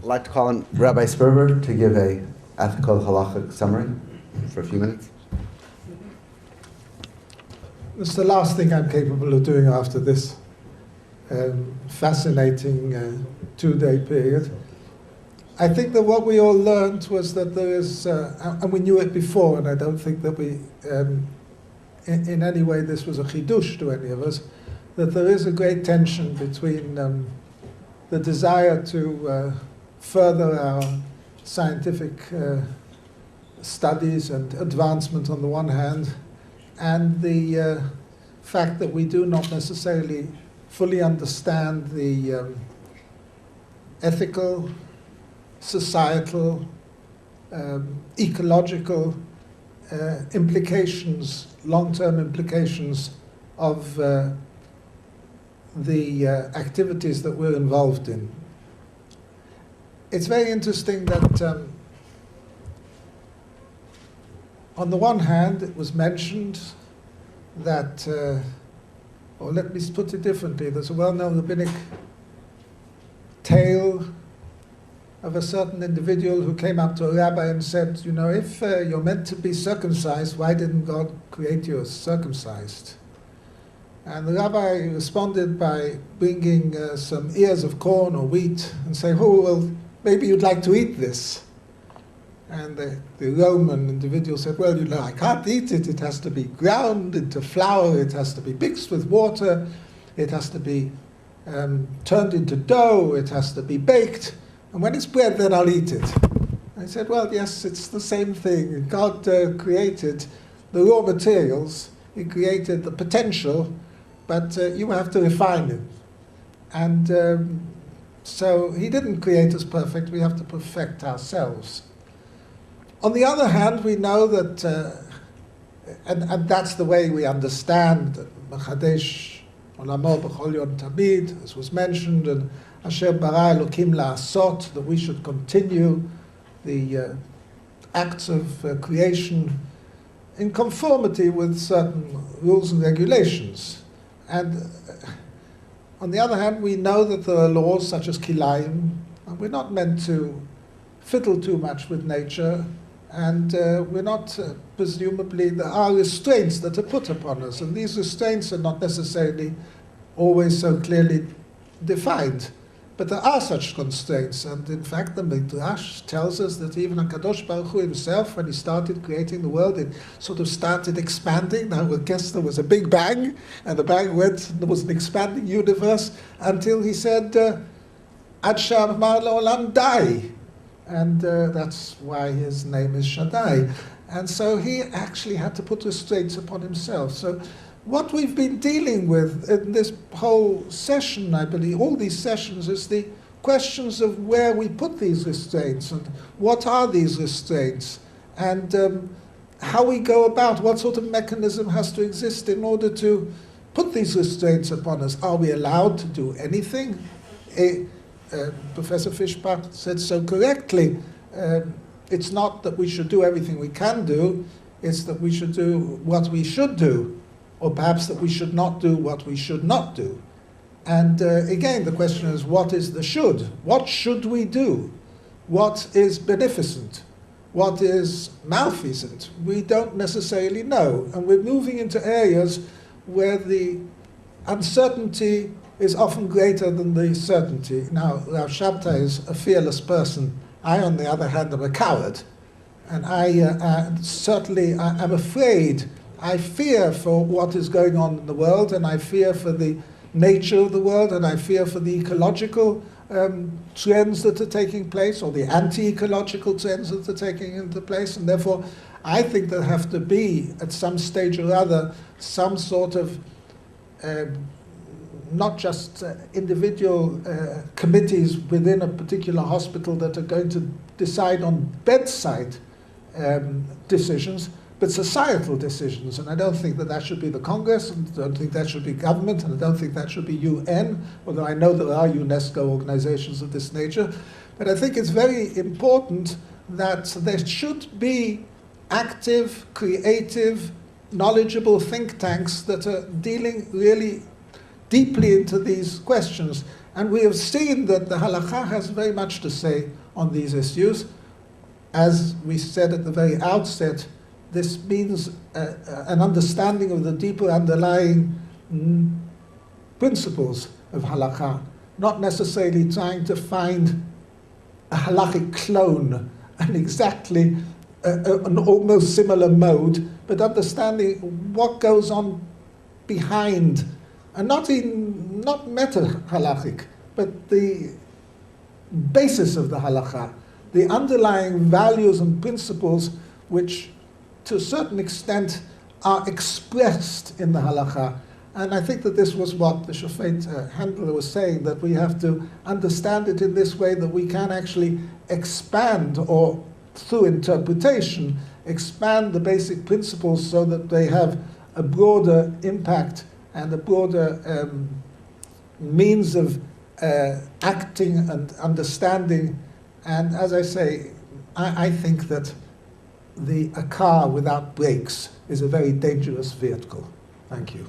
like to call on Rabbi Sperber to give a ethical halachic summary for a few minutes. It's the last thing I'm capable of doing after this fascinating 2-day period. I think that what we all learned was that there is, and we knew it before, and I don't think that we, in any way this was a chidush to any of us, that there is a great tension between the desire to further our scientific studies and advancement on the one hand, and the fact that we do not necessarily fully understand the ethical, societal, ecological implications, long-term implications of the activities that we're involved in. It's very interesting that on the one hand, it was mentioned that, or let me put it differently, there's a well-known rabbinic tale of a certain individual who came up to a rabbi and said, you know, if you're meant to be circumcised, why didn't God create you circumcised? And the rabbi responded by bringing some ears of corn or wheat and saying, oh, well, maybe you'd like to eat this. And the Roman individual said, well, you know, I can't eat it. It has to be ground into flour. It has to be mixed with water. It has to be turned into dough. It has to be baked. And when it's bread, then I'll eat it. I said, well, yes, it's the same thing. God created the raw materials. He created the potential, but you have to refine it. And so he didn't create us perfect. We have to perfect ourselves. On the other hand, we know that, and that's the way we understand Mechadesh Olamo B'chol Yom Tamid, as was mentioned, and Asher bara Elokim la'asot, that we should continue the acts of creation in conformity with certain rules and regulations. And on the other hand, we know that there are laws such as kilayim, and we're not meant to fiddle too much with nature, and we're not, presumably, there are restraints that are put upon us, and these restraints are not necessarily always so clearly defined. But there are such constraints, and in fact the Midrash tells us that even HaKadosh Baruch Hu himself, when he started creating the world, it sort of started expanding. Now I guess there was a big bang, and the bang went, there was an expanding universe, until he said, Ad She'amar Le'olam Dai. And that's why his name is Shaddai. And so he actually had to put restraints upon himself. So what we've been dealing with in this whole session, I believe, all these sessions, is the questions of where we put these restraints and what are these restraints, and how we go about, what sort of mechanism has to exist in order to put these restraints upon us. Are we allowed to do anything? Professor Fischbach said so correctly, it's not that we should do everything we can do, it's that we should do what we should do, or perhaps that we should not do what we should not do. And again, the question is, what is the should? What should we do? What is beneficent? What is malfeasant? We don't necessarily know. And we're moving into areas where the uncertainty is often greater than the certainty. Now, Rav Shabtai is a fearless person. I, on the other hand, am a coward. And I'm afraid. I fear for what is going on in the world, and I fear for the nature of the world, and I fear for the ecological trends that are taking place, or the anti-ecological trends that are taking into place. And therefore, I think there have to be, at some stage or other, some sort of not just individual committees within a particular hospital that are going to decide on bedside decisions, but societal decisions. And I don't think that should be the Congress, and I don't think that should be government, and I don't think that should be UN, although I know there are UNESCO organizations of this nature. But I think it's very important that there should be active, creative, knowledgeable think tanks that are dealing really deeply into these questions. And we have seen that the halakha has very much to say on these issues. As we said at the very outset, this means an understanding of the deeper underlying principles of halakha, not necessarily trying to find a halachic clone, an almost similar mode, but understanding what goes on behind, and not meta halachic, but the basis of the halakha, the underlying values and principles which to a certain extent are expressed in the halakha. And I think that this was what the Shofet Handler was saying, that we have to understand it in this way, that we can actually expand, or through interpretation, expand the basic principles so that they have a broader impact and a broader means of acting and understanding. And as I say, I think that a car without brakes is a very dangerous vehicle. Thank you.